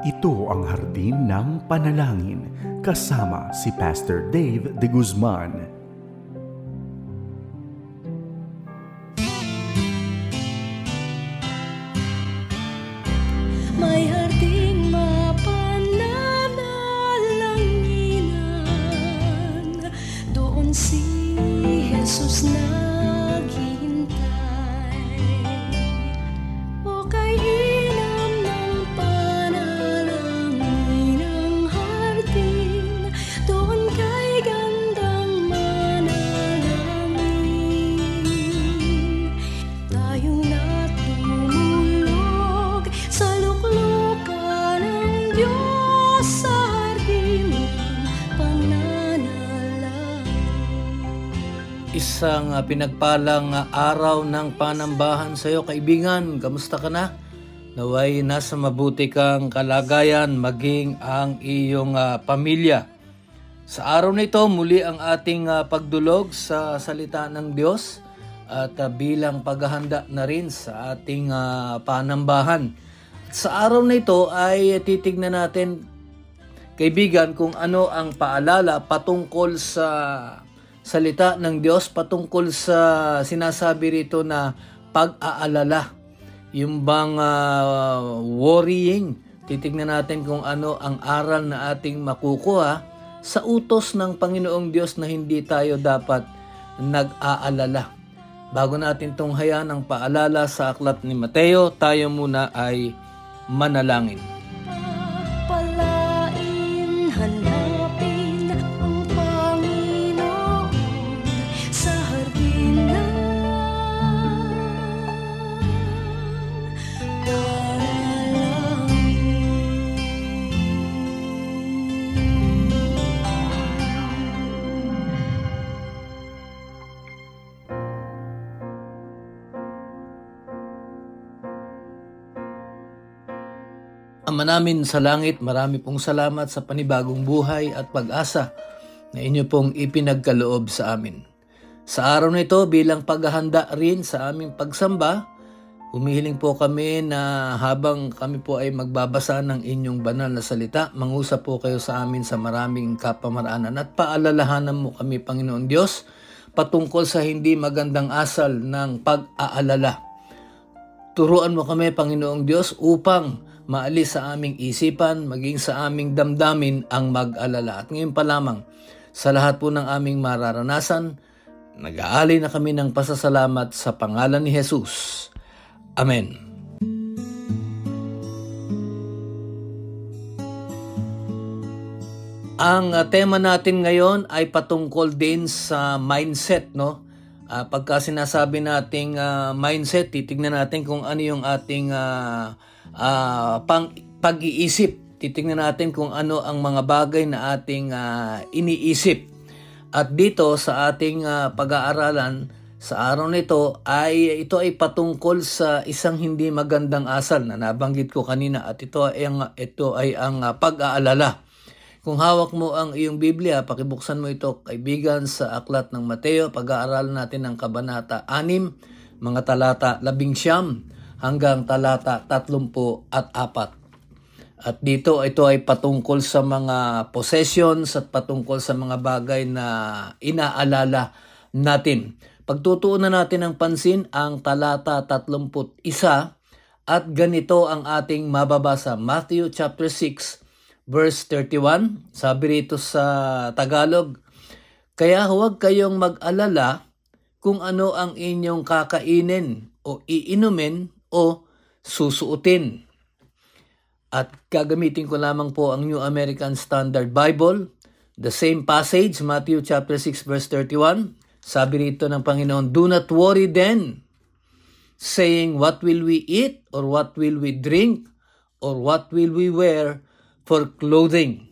Ito ang Hardin ng Panalangin kasama si Pastor Dave De Guzman. May harding mapananalanginan, doon si Jesus naghihintay. O kainan ng panalangin ang hardin, doon kay gandang manalangin. Tayong natulog sa luklukan ng Diyos sa hardin ng pananalangin. Isang pinagpalang araw ng panambahan sa iyo, kaibigan. Kamusta ka na? Naway nasa mabuti kang kalagayan, maging ang iyong pamilya. Sa araw na ito, muli ang ating pagdulog sa salita ng Diyos at bilang paghahanda na rin sa ating panambahan. At sa araw na ito ay titignan natin, kaibigan, kung ano ang paalala patungkol sa salita ng Diyos, patungkol sa sinasabi rito na pag-aalala. Yung bang worrying. Titignan natin kung ano ang aral na ating makukuha sa utos ng Panginoong Diyos na hindi tayo dapat nag-aalala. Bago natin tunghayan ang paalala sa aklat ni Mateo, tayo muna ay manalangin. Pagpalain, hanapin ang Panginoon sa hardin ng Ama namin sa langit, marami pong salamat sa panibagong buhay at pag-asa na inyo pong ipinagkaloob sa amin. Sa araw na ito, bilang paghahanda rin sa aming pagsamba, humihiling po kami na habang kami po ay magbabasa ng inyong banal na salita, mangusap po kayo sa amin sa maraming kapamaraanan at paalalahanan mo kami, Panginoon Diyos, patungkol sa hindi magandang asal ng pag-aalala. Turuan mo kami, Panginoong Diyos, upang maalis sa aming isipan, maging sa aming damdamin ang mag-alala. At ngayon pa lamang, sa lahat po ng aming mararanasan, nag-aalay na kami ng pasasalamat sa pangalan ni Jesus. Amen. Ang tema natin ngayon ay patungkol din sa mindset, no? Pagka sinasabi nating mindset, titignan natin kung ano yung ating pag-iisip. Titingnan natin kung ano ang mga bagay na ating iniisip. At dito sa ating pag-aaralan sa araw na ito ay patungkol sa isang hindi magandang asal na nabanggit ko kanina, at ito ay ang pag-aalala. Kung hawak mo ang iyong Biblia, pakibuksan mo ito, kaibigan, sa aklat ng Mateo. Pag-aaralan natin ang kabanata 6, mga talata 19 hanggang talata 34. At dito, ito ay patungkol sa mga possessions at patungkol sa mga bagay na inaalala natin. Pagtutuunan natin ng pansin ang talata 31 at ganito ang ating mababasa. Matthew chapter 6 verse 31, sabi rito sa Tagalog, "Kaya huwag kayong mag-alala kung ano ang inyong kakainin o iinumin o susuotin." At gagamitin ko lamang po ang New American Standard Bible. The same passage, Matthew chapter 6 verse 31. Sabi rito ng Panginoon, "Do not worry then, saying, what will we eat, or what will we drink, or what will we wear for clothing."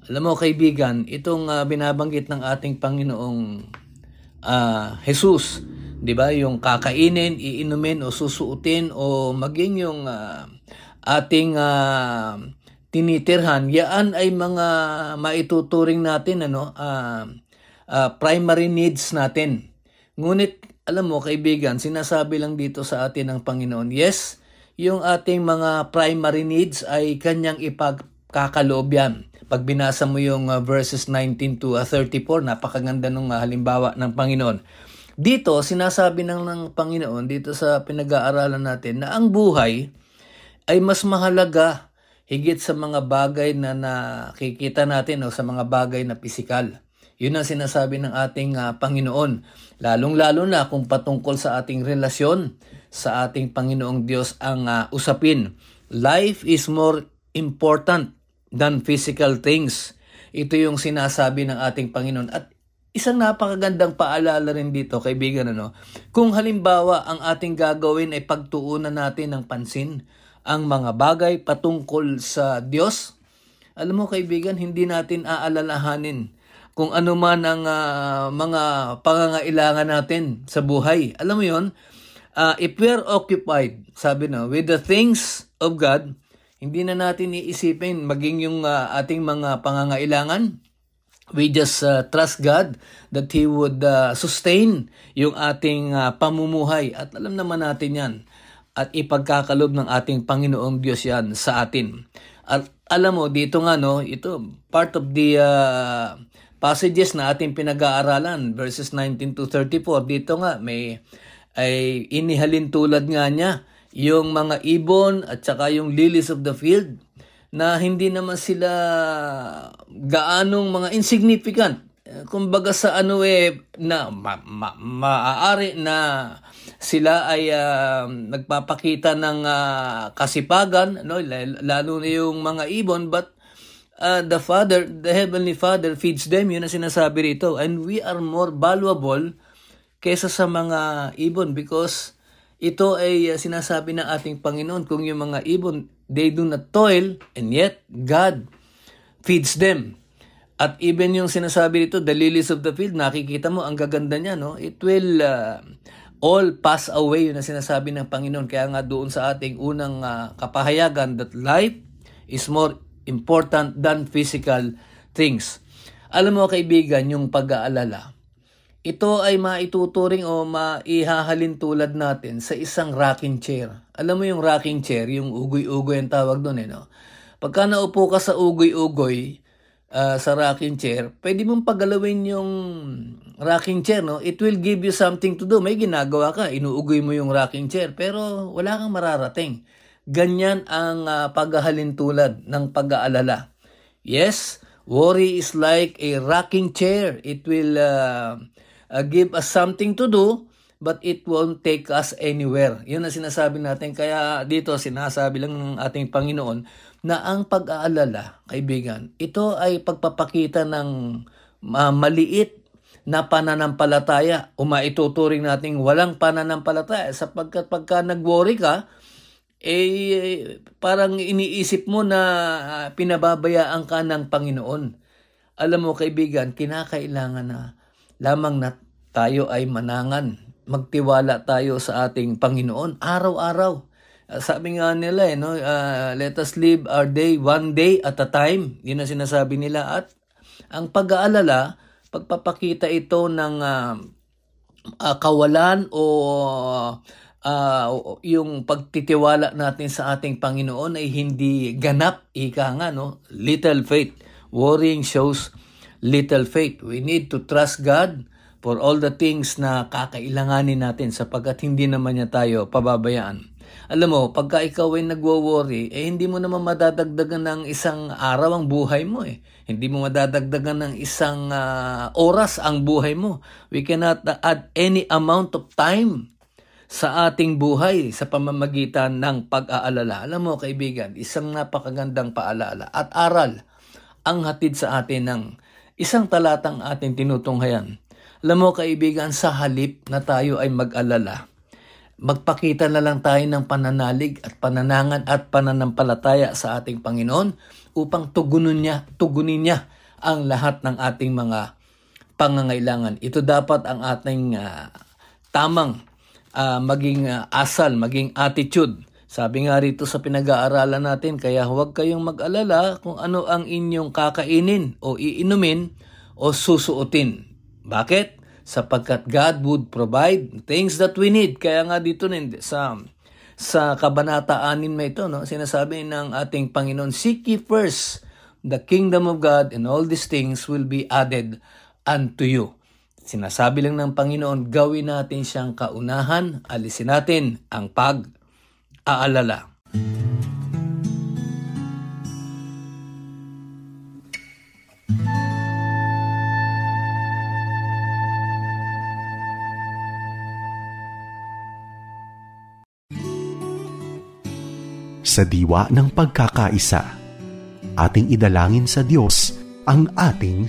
Alam mo, kaibigan, itong binabanggit ng ating Panginoong Jesus, di ba? Yung kakainin, iinumin o susuotin o maging yung ating tinitirhan, yaan ay mga maituturing natin primary needs natin. Ngunit alam mo, kaibigan, sinasabi lang dito sa atin ng Panginoon, yes, yung ating mga primary needs ay kanyang ipagkakaloob yan. Pag binasa mo yung verses 19 to 34, napakaganda ng halimbawa ng Panginoon. Dito, sinasabi ng Panginoon, dito sa pinag-aaralan natin, na ang buhay ay mas mahalaga higit sa mga bagay na nakikita natin o sa mga bagay na pisikal. Yun ang sinasabi ng ating Panginoon. Lalong-lalo na kung patungkol sa ating relasyon sa ating Panginoong Diyos ang usapin. Life is more important than physical things. Ito yung sinasabi ng ating Panginoon. At isang napakagandang paalala rin dito, kaibigan, kung halimbawa ang ating gagawin ay pagtuunan natin ng pansin ang mga bagay patungkol sa Diyos, alam mo kaibigan, hindi natin aalalahanin kung ano man ang mga pangangailangan natin sa buhay. Alam mo yun, if we are occupied, sabi with the things of God, hindi na natin iisipin maging yung ating mga pangangailangan. We just trust God that He would sustain yung ating pamumuhay. At alam naman natin yan. At ipagkakalob ng ating Panginoong Diyos yan sa atin. At alam mo, dito nga, ito, part of the passages na ating pinag-aaralan, verses 19 to 34, dito nga, ay inihalin tulad nga niya yung mga ibon at saka yung lilies of the field na hindi naman sila gaanong mga insignificant. Kumbaga sa na maaari na sila ay nagpapakita ng kasipagan, lalo na yung mga ibon, but the Heavenly Father feeds them. Yun ang sinasabi rito. And we are more valuable kaysa sa mga ibon because ito ay sinasabi ng ating Panginoon, kung yung mga ibon, they do not toil, and yet God feeds them. At even yung sinasabi dito, the lilies of the field, nakikita mo, ang gaganda niya, it will all pass away, yun ang sinasabi ng Panginoon. Kaya nga doon sa ating unang kapahayagan, that life is more important than physical things. Alam mo kaibigan, yung pag-aalala, ito ay maituturing o maihahalin tulad natin sa isang rocking chair. Alam mo yung rocking chair, yung ugoy-ugoy ang tawag doon. Pagka naupo ka sa ugoy-ugoy, sa rocking chair, pwede mong pagalawin yung rocking chair. It will give you something to do. May ginagawa ka, inuugoy mo yung rocking chair, pero wala kang mararating. Ganyan ang paghahalin tulad ng pag-aalala. Yes, worry is like a rocking chair. It will give us something to do, but it won't take us anywhere. Yun ang sinasabi natin. Kaya dito sinasabi lang ng ating Panginoon na ang pag-aalala, kaibigan, ito ay pagpapakita ng maliit na pananampalataya o maituturing nating walang pananampalataya sapagkat pagka nag-worry ka, parang iniisip mo na pinababayaan ka ng Panginoon. Alam mo kaibigan, kinakailangan na lamang na tayo ay manangan. Magtiwala tayo sa ating Panginoon araw-araw. Sabi nga nila, let us live our day one day at a time. Yun ang sinasabi nila. At ang pag-aalala, pagpapakita ito ng kawalan o yung pagtitiwala natin sa ating Panginoon ay hindi ganap. Ika nga, little faith. Worrying shows little faith. We need to trust God for all the things na kakailanganin natin sapagkat hindi naman niya tayo pababayaan. Alam mo, pagka ikaw ay nagwo-worry, hindi mo naman madadagdagan ng isang araw ang buhay mo. Hindi mo madadagdagan ng isang oras ang buhay mo. We cannot add any amount of time sa ating buhay sa pamamagitan ng pag-aalala. Alam mo kaibigan, isang napakagandang paalala at aral ang hatid sa atin ng isang talatang ating tinutunghayan. Alam mo kaibigan, sa halip na tayo ay mag-alala, magpakita na lang tayo ng pananalig at pananangan at pananampalataya sa ating Panginoon upang tugunin niya ang lahat ng ating mga pangangailangan. Ito dapat ang ating tamang maging asal, maging attitude. Sabi nga rito sa pinag-aaralan natin, kaya huwag kayong mag-alala kung ano ang inyong kakainin o iinumin o susuotin. Bakit? Sapagkat God would provide things that we need. Kaya nga dito sa sa kabanata 6 na ito, no, sinasabi ng ating Panginoon, "Seek ye first the kingdom of God, and all these things will be added unto you." Sinasabi lang ng Panginoon, gawin natin siyang kaunahan, alisin natin ang pag-aalala. Sa diwa ng pagkakaisa, ating idalangin sa Diyos ang ating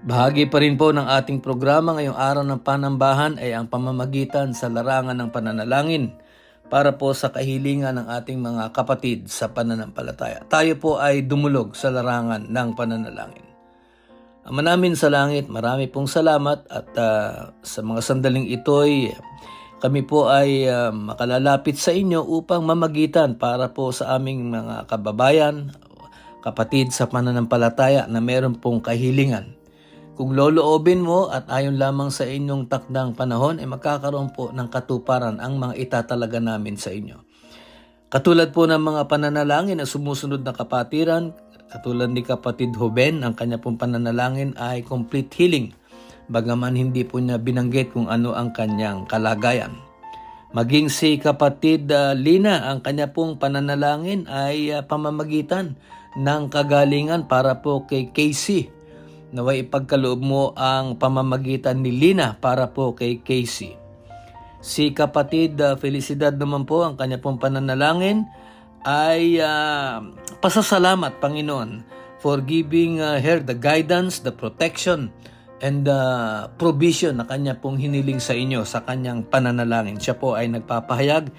Bahagi pa rin po ng ating programa ngayong araw ng Panambahan ay ang pamamagitan sa larangan ng pananalangin para po sa kahilingan ng ating mga kapatid sa pananampalataya. Tayo po ay dumulog sa larangan ng pananalangin. Ama namin sa langit, marami pong salamat at sa mga sandaling ito'y kami po ay makalalapit sa inyo upang mamagitan para po sa aming mga kababayan, kapatid sa pananampalataya na meron pong kahilingan. Kung loloobin mo at ayon lamang sa inyong takdang panahon, ay magkakaroon po ng katuparan ang mga itatalaga namin sa inyo. Katulad po ng mga pananalangin na sumusunod na kapatiran, katulad ni kapatid Hoben, ang kanya pong pananalangin ay complete healing, bagaman hindi po niya binanggit kung ano ang kanyang kalagayan. Maging si kapatid Lina, ang kanya pong pananalangin ay pamamagitan ng kagalingan para po kay Casey. Naway ipagkaloob mo ang pamamagitan ni Lina para po kay Casey. Si kapatid Felicidad naman po, ang kanya pong pananalangin ay pasasalamat, Panginoon, for giving her the guidance, the protection, and the provision na kanya pong hiniling sa inyo sa kanyang pananalangin. Siya po ay nagpapahayag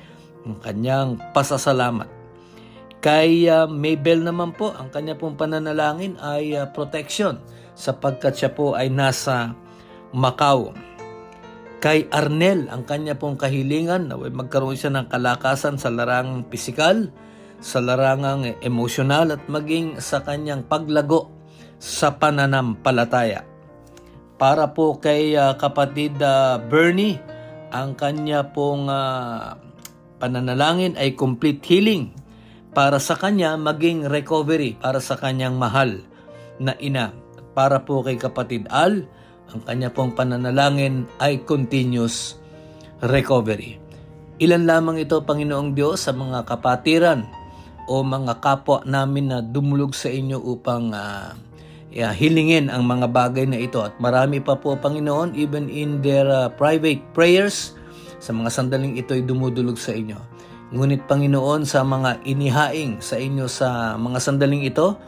ang kanyang pasasalamat. Kay Mabel naman po, ang kanya pong pananalangin ay protection sapagkat siya po ay nasa Macau. Kay Arnel, ang kanya pong kahilingan na magkaroon siya ng kalakasan sa larangang pisikal, sa larangang emosyonal at maging sa kanyang paglago sa pananampalataya. Para po kay kapatid Bernie, ang kanya pong pananalangin ay complete healing para sa kanya maging recovery para sa kanyang mahal na ina. Para po kay kapatid Al, ang kanya pong pananalangin ay continuous recovery. Ilan lamang ito, Panginoong Diyos, sa mga kapatiran o mga kapwa namin na dumulog sa inyo upang hilingin ang mga bagay na ito. At marami pa po, Panginoon, even in their private prayers, sa mga sandaling ito ay dumudulog sa inyo. Ngunit, Panginoon, sa mga inihaing sa inyo sa mga sandaling ito,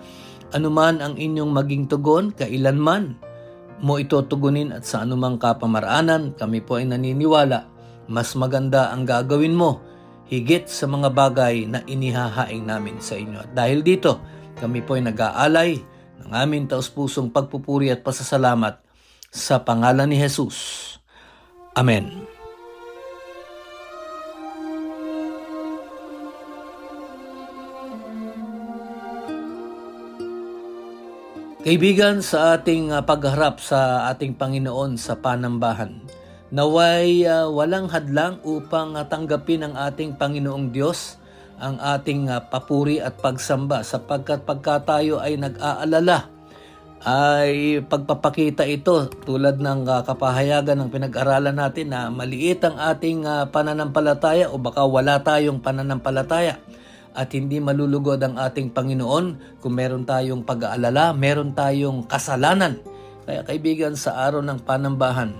anuman ang inyong maging tugon, kailanman mo ito tugunin at sa anumang kapamaraanan, kami po ay naniniwala, mas maganda ang gagawin mo higit sa mga bagay na inihahaing namin sa inyo. At dahil dito, kami po ay nag-aalay ng aming taus-pusong pagpupuri at pasasalamat sa pangalan ni Jesus. Amen. Kaibigan, sa ating pagharap sa ating Panginoon sa panambahan, naway walang hadlang upang tanggapin ng ating Panginoong Diyos ang ating papuri at pagsamba, sapagkat pagka tayo ay nag-aalala, ay pagpapakita ito tulad ng kapahayagan ng pinag-aralan natin na maliit ang ating pananampalataya o baka wala tayong pananampalataya at hindi malulugod ang ating Panginoon kung meron tayong pag-aalala, meron tayong kasalanan. Kaya kaibigan, sa araw ng panambahan,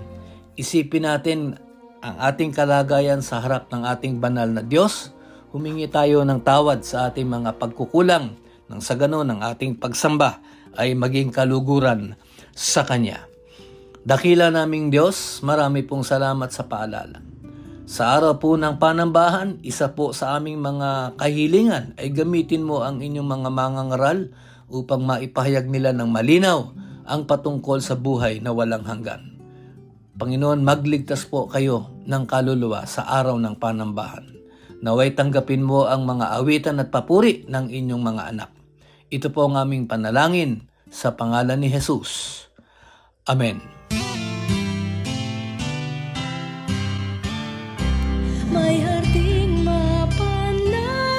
isipin natin ang ating kalagayan sa harap ng ating banal na Diyos. Humingi tayo ng tawad sa ating mga pagkukulang nang sa ganon ang ating pagsamba ay maging kaluguran sa Kanya. Dakila naming Diyos, marami pong salamat sa paalala. Sa araw po ng panambahan, isa po sa aming mga kahilingan ay gamitin mo ang inyong mga mangangaral upang maipahayag nila ng malinaw ang patungkol sa buhay na walang hanggan. Panginoon, magligtas po kayo ng kaluluwa sa araw ng panambahan. Naway tanggapin mo ang mga awitan at papuri ng inyong mga anak. Ito po ang aming panalangin sa pangalan ni Jesus. Amen. May harding mapananalang.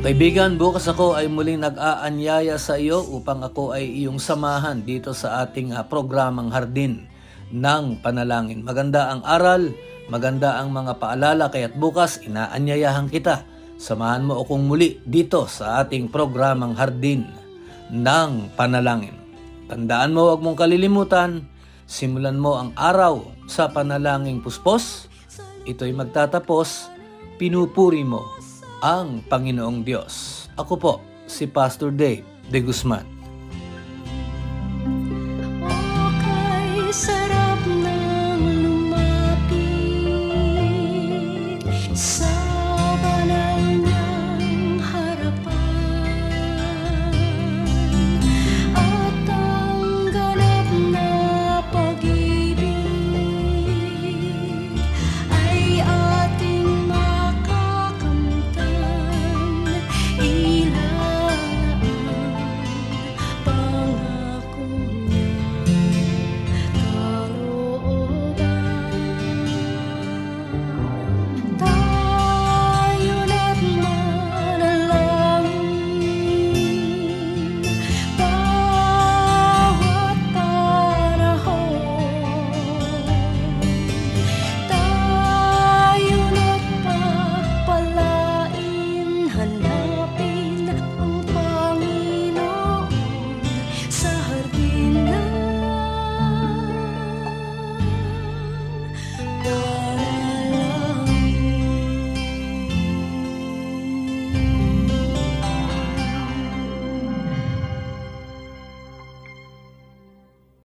Kaibigan, bukas ako ay muling nag-aanyaya sa iyo upang ako ay iyong samahan dito sa ating programang Hardin ng Panalangin. Maganda ang aral, maganda ang mga paalala, kaya't bukas inaanyayahan kita. Samahan mo akong muli dito sa ating programang Hardin ng Panalangin. Tandaan mo, huwag mong kalilimutan, simulan mo ang araw sa panalangin puspos. Ito'y magtatapos, pinupuri mo ang Panginoong Diyos. Ako po, si Pastor Dave de Guzman.